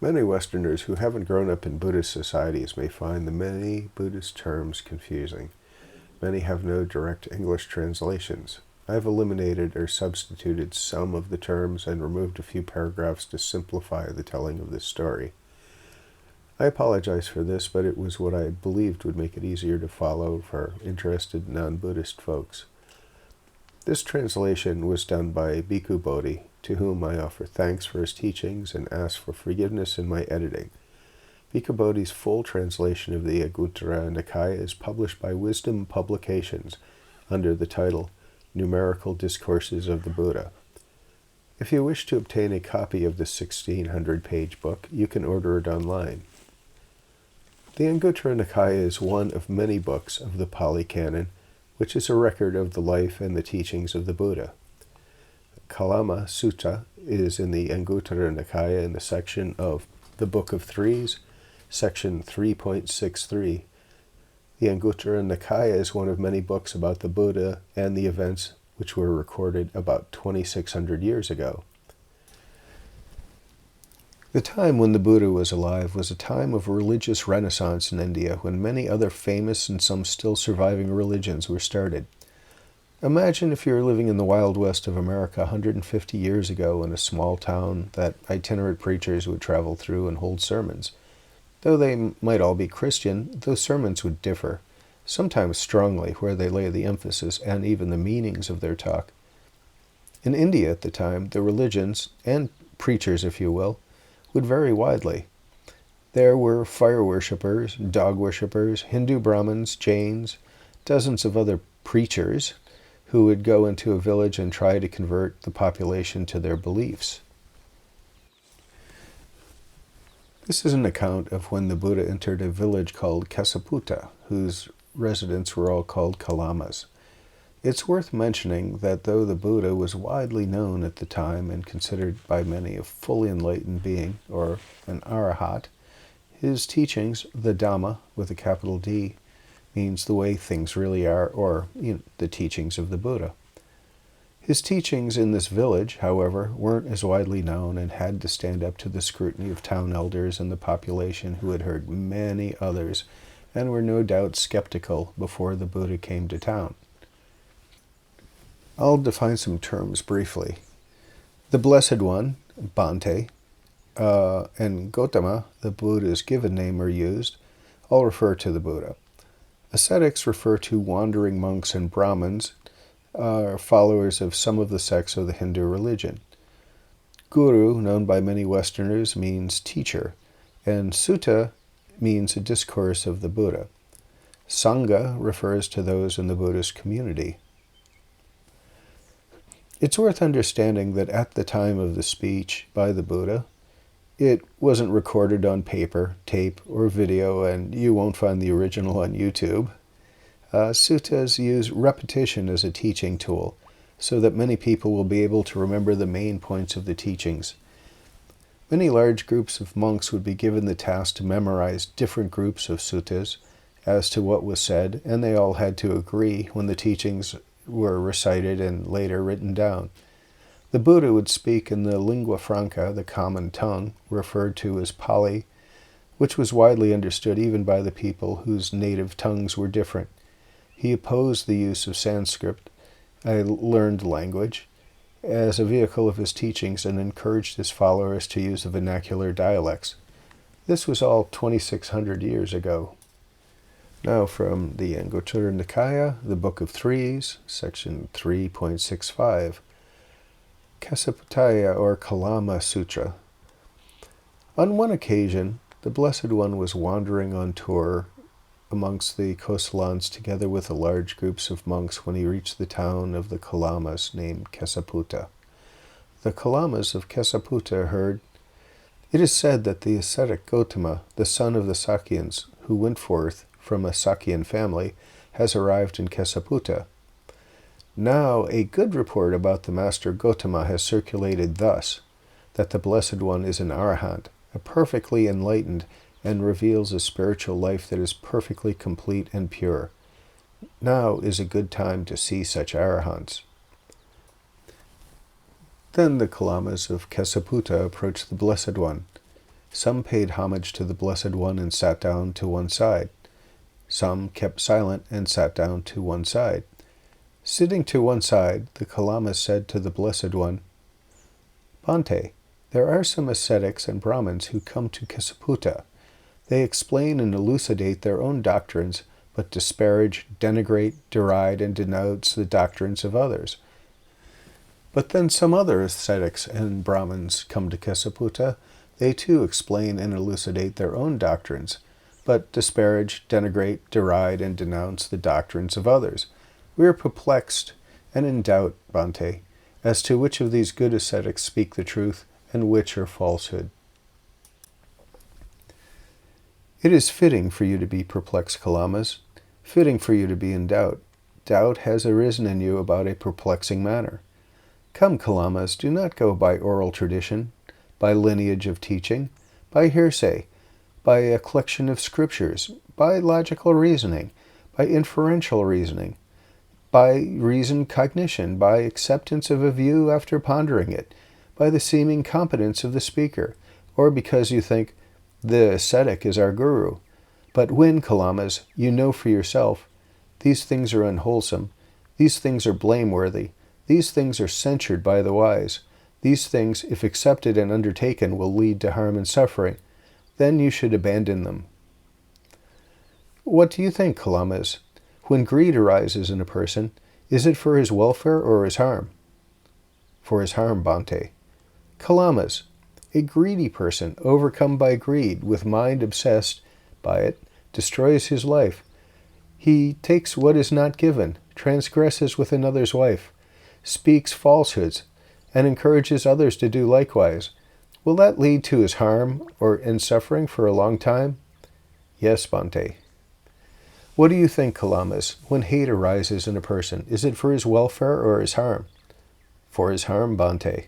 Many Westerners who haven't grown up in Buddhist societies may find the many Buddhist terms confusing. Many have no direct English translations. I have eliminated or substituted some of the terms and removed a few paragraphs to simplify the telling of this story. I apologize for this, but it was what I believed would make it easier to follow for interested non-Buddhist folks. This translation was done by Bhikkhu Bodhi, to whom I offer thanks for his teachings and ask for forgiveness in my editing. Bhikkhu Bodhi's full translation of the Anguttara Nikaya is published by Wisdom Publications under the title Numerical Discourses of the Buddha. If you wish to obtain a copy of this 1,600-page book, you can order it online. The Anguttara Nikaya is one of many books of the Pali Canon, which is a record of the life and the teachings of the Buddha. Kalama Sutta is in the Anguttara Nikaya in the section of the Book of Threes, section 3.63. The Anguttara Nikaya is one of many books about the Buddha and the events which were recorded about 2,600 years ago. The time when the Buddha was alive was a time of religious renaissance in India, when many other famous and some still surviving religions were started. Imagine if you were living in the Wild West of America 150 years ago in a small town that itinerant preachers would travel through and hold sermons. Though they might all be Christian, those sermons would differ, sometimes strongly, where they lay the emphasis and even the meanings of their talk. In India at the time, the religions, and preachers if you will, would vary widely. There were fire worshippers, dog worshippers, Hindu Brahmins, Jains, dozens of other preachers who would go into a village and try to convert the population to their beliefs. This is an account of when the Buddha entered a village called Kesaputta, whose residents were all called Kalamas. It's worth mentioning that though the Buddha was widely known at the time and considered by many a fully enlightened being, or an arahat, his teachings, the Dhamma with a capital D, means the way things really are, or the teachings of the Buddha. His teachings in this village, however, weren't as widely known and had to stand up to the scrutiny of town elders and the population who had heard many others and were no doubt skeptical before the Buddha came to town. I'll define some terms briefly. The Blessed One, Bhante, and Gautama, the Buddha's given name, are used. All refer to the Buddha. Ascetics refer to wandering monks, and Brahmins are followers of some of the sects of the Hindu religion. Guru, known by many Westerners, means teacher, and Sutta means a discourse of the Buddha. Sangha refers to those in the Buddhist community. It's worth understanding that at the time of the speech by the Buddha, it wasn't recorded on paper, tape, or video, and you won't find the original on YouTube. Suttas use repetition as a teaching tool, so that many people will be able to remember the main points of the teachings. Many large groups of monks would be given the task to memorize different groups of suttas as to what was said, and they all had to agree when the teachings were recited and later written down. The Buddha would speak in the lingua franca, the common tongue, referred to as Pali, which was widely understood even by the people whose native tongues were different. He opposed the use of Sanskrit, a learned language, as a vehicle of his teachings and encouraged his followers to use the vernacular dialects. This was all 2,600 years ago. Now from the Anguttara Nikaya, the Book of Threes, section 3.65, Kesaputta or Kalama Sutra. On one occasion, the Blessed One was wandering on tour amongst the Kosalans together with the large groups of monks when he reached the town of the Kalamas named Kesaputta. The Kalamas of Kesaputta heard, "It is said that the ascetic Gautama, the son of the Sakyans, who went forth from a Sakyan family, has arrived in Kesaputta. Now a good report about the Master Gautama has circulated thus, that the Blessed One is an arahant, a perfectly enlightened, and reveals a spiritual life that is perfectly complete and pure. Now is a good time to see such arahants." Then the Kalamas of Kesaputta approached the Blessed One. Some paid homage to the Blessed One and sat down to one side. Some kept silent and sat down to one side. Sitting to one side, the Kalamas said to the Blessed One, Bhante, there are some ascetics and Brahmins who come to Kesaputta. They explain and elucidate their own doctrines, but disparage, denigrate, deride, and denounce the doctrines of others. But then some other ascetics and Brahmins come to Kesaputta. They too explain and elucidate their own doctrines, but disparage, denigrate, deride, and denounce the doctrines of others. We are perplexed and in doubt, Bhante, as to which of these good ascetics speak the truth and which are falsehood. It is fitting for you to be perplexed, Kalamas, fitting for you to be in doubt. Doubt has arisen in you about a perplexing matter. Come, Kalamas, do not go by oral tradition, by lineage of teaching, by hearsay, by a collection of scriptures, by logical reasoning, by inferential reasoning, by reasoned cognition, by acceptance of a view after pondering it, by the seeming competence of the speaker, or because you think, the ascetic is our guru. But when, Kalamas, you know for yourself, these things are unwholesome, these things are blameworthy, these things are censured by the wise, these things, if accepted and undertaken, will lead to harm and suffering, then you should abandon them. What do you think, Kalamas? When greed arises in a person, is it for his welfare or his harm? For his harm, Bhante. Kalamas, a greedy person, overcome by greed, with mind obsessed by it, destroys his life. He takes what is not given, transgresses with another's wife, speaks falsehoods, and encourages others to do likewise. Will that lead to his harm and suffering for a long time? Yes, Bhante. What do you think, Kalamas, when hate arises in a person? Is it for his welfare or his harm? For his harm, Bhante.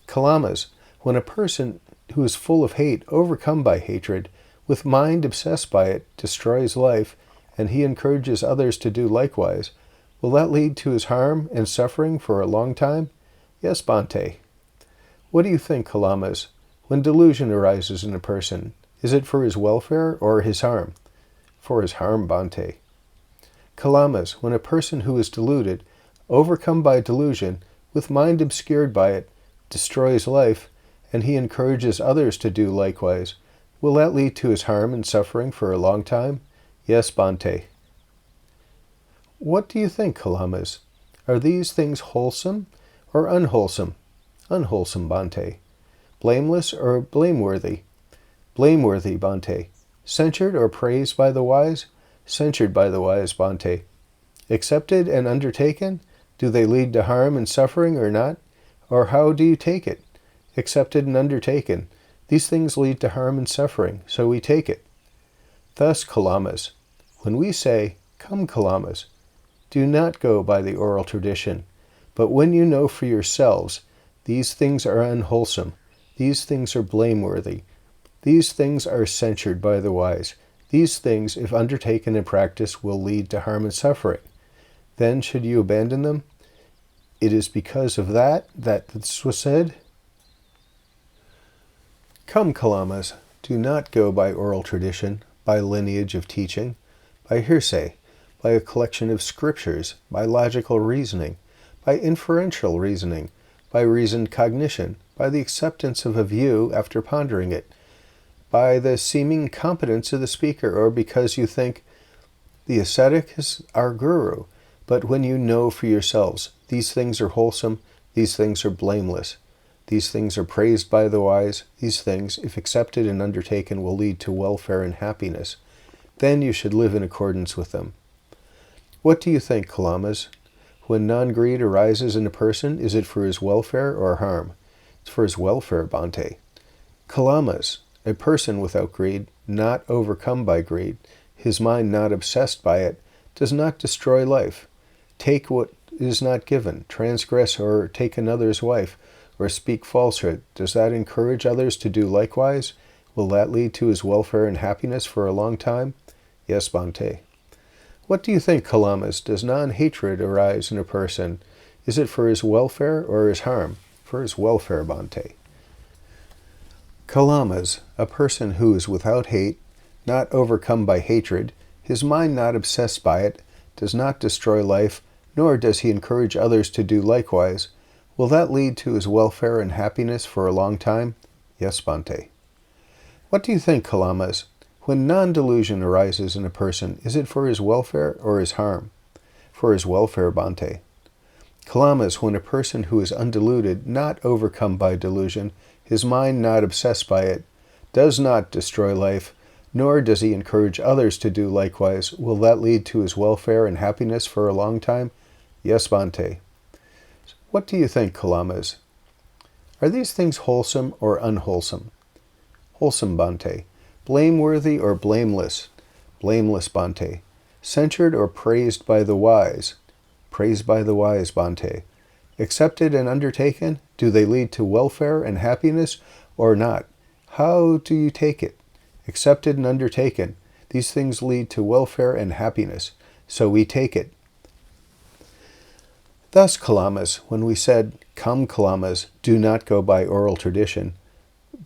Kalamas, when a person who is full of hate, overcome by hatred, with mind obsessed by it, destroys life, and he encourages others to do likewise, will that lead to his harm and suffering for a long time? Yes, Bhante. What do you think, Kalamas, when delusion arises in a person? Is it for his welfare or his harm? For his harm, Bhante. Kalamas, when a person who is deluded, overcome by delusion, with mind obscured by it, destroys life, and he encourages others to do likewise, will that lead to his harm and suffering for a long time? Yes, Bhante. What do you think, Kalamas? Are these things wholesome or unwholesome? Unwholesome, Bhante. Blameless or blameworthy? Blameworthy, Bhante. Censured or praised by the wise? Censured by the wise, Bhante. Accepted and undertaken? Do they lead to harm and suffering or not? Or how do you take it? Accepted and undertaken. These things lead to harm and suffering, so we take it. Thus, Kalamas, when we say, come, Kalamas, do not go by the oral tradition, but when you know for yourselves, these things are unwholesome, these things are blameworthy, these things are censured by the wise, these things, if undertaken in practice, will lead to harm and suffering, then should you abandon them? It is because of that this was said. Come, Kalamas, do not go by oral tradition, by lineage of teaching, by hearsay, by a collection of scriptures, by logical reasoning, by inferential reasoning, by reasoned cognition, by the acceptance of a view after pondering it, by the seeming competence of the speaker, or because you think, the ascetic is our guru, but when you know for yourselves, these things are wholesome, these things are blameless, these things are praised by the wise, these things, if accepted and undertaken, will lead to welfare and happiness, then you should live in accordance with them. What do you think, Kalamas? When non-greed arises in a person, is it for his welfare or harm? It's for his welfare, Bhante. Kalamas, a person without greed, not overcome by greed, his mind not obsessed by it, does not destroy life, take what is not given, transgress or take another's wife, or speak falsehood. Does that encourage others to do likewise? Will that lead to his welfare and happiness for a long time? Yes, Bhante. What do you think, Kalamas? Does non-hatred arise in a person? Is it for his welfare or his harm? For his welfare, Bhante. Kalamas, a person who is without hate, not overcome by hatred, his mind not obsessed by it, does not destroy life, nor does he encourage others to do likewise. Will that lead to his welfare and happiness for a long time? Yes, Bhante. What do you think, Kalamas? When non-delusion arises in a person, is it for his welfare or his harm? For his welfare, Bhante. Kalamas, when a person who is undeluded, not overcome by delusion, his mind not obsessed by it, does not destroy life, nor does he encourage others to do likewise, will that lead to his welfare and happiness for a long time? Yes, Bhante. What do you think, Kalamas? Are these things wholesome or unwholesome? Wholesome, Bhante. Blameworthy or blameless? Blameless, Bhante. Censured or praised by the wise? Praised by the wise, Bhante. Accepted and undertaken? Do they lead to welfare and happiness or not? How do you take it? Accepted and undertaken. These things lead to welfare and happiness. So we take it. Thus, Kalamas, when we said, "Come, Kalamas, do not go by oral tradition,"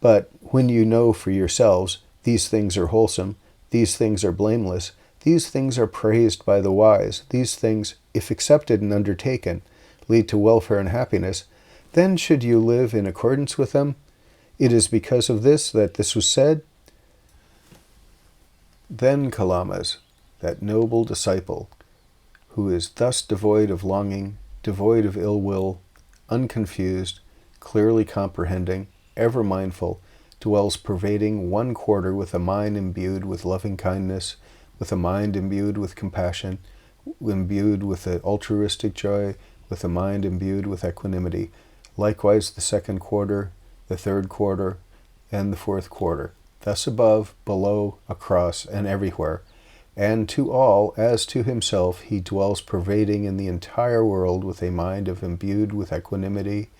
but when you know for yourselves, these things are wholesome, these things are blameless, these things are praised by the wise, these things, if accepted and undertaken, lead to welfare and happiness, then should you live in accordance with them? It is because of this that this was said. Then Kalamas, that noble disciple, who is thus devoid of longing, devoid of ill will, unconfused, clearly comprehending, ever mindful, dwells pervading one quarter with a mind imbued with loving kindness, with a mind imbued with compassion, imbued with an altruistic joy, with a mind imbued with equanimity. Likewise the second quarter, the third quarter, and the fourth quarter. Thus above, below, across, and everywhere. And to all, as to himself, he dwells pervading in the entire world with a mind imbued with equanimity,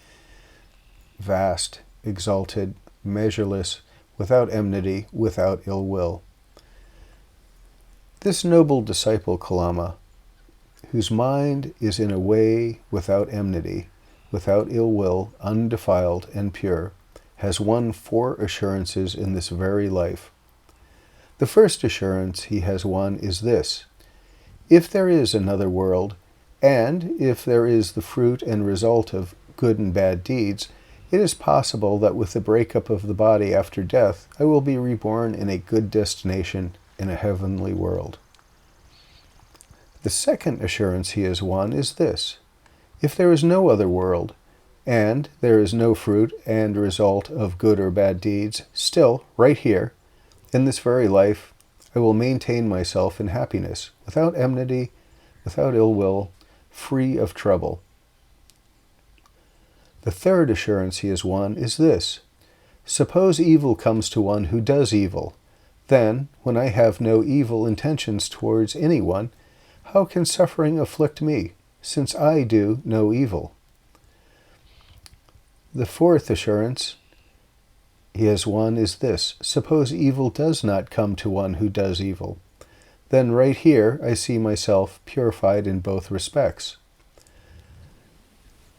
vast, exalted, measureless, without enmity, without ill will. This noble disciple, Kalama, whose mind is in a way without enmity, without ill will, undefiled and pure, has won 4 assurances in this very life. The first assurance he has won is this: if there is another world, and if there is the fruit and result of good and bad deeds, it is possible that with the breakup of the body after death, I will be reborn in a good destination in a heavenly world. The second assurance he has won is this: if there is no other world, and there is no fruit and result of good or bad deeds, still, right here, in this very life, I will maintain myself in happiness, without enmity, without ill will, free of trouble. The third assurance he has won is this: suppose evil comes to one who does evil, then, when I have no evil intentions towards anyone, how can suffering afflict me, since I do no evil? The fourth assurance he has won is this: suppose evil does not come to one who does evil, then right here I see myself purified in both respects.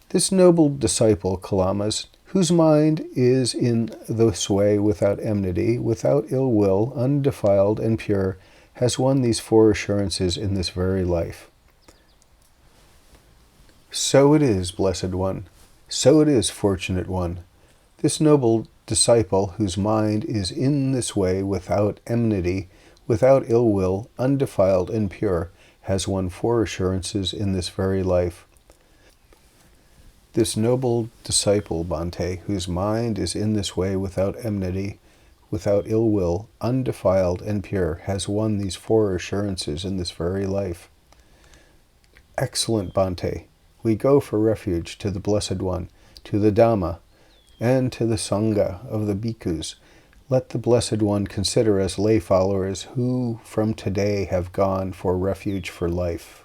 This noble disciple, Kalamas, whose mind is in this way without enmity, without ill will, undefiled and pure, has won these 4 assurances in this very life. So it is, Blessed One. So it is, Fortunate One. This noble disciple, whose mind is in this way without enmity, without ill will, undefiled and pure, has won 4 assurances in this very life. This noble disciple, Bhante, whose mind is in this way without enmity, without ill will, undefiled and pure, has won these 4 assurances in this very life. Excellent, Bhante. We go for refuge to the Blessed One, to the Dhamma, and to the Sangha of the bhikkhus. Let the Blessed One consider us lay followers who from today have gone for refuge for life.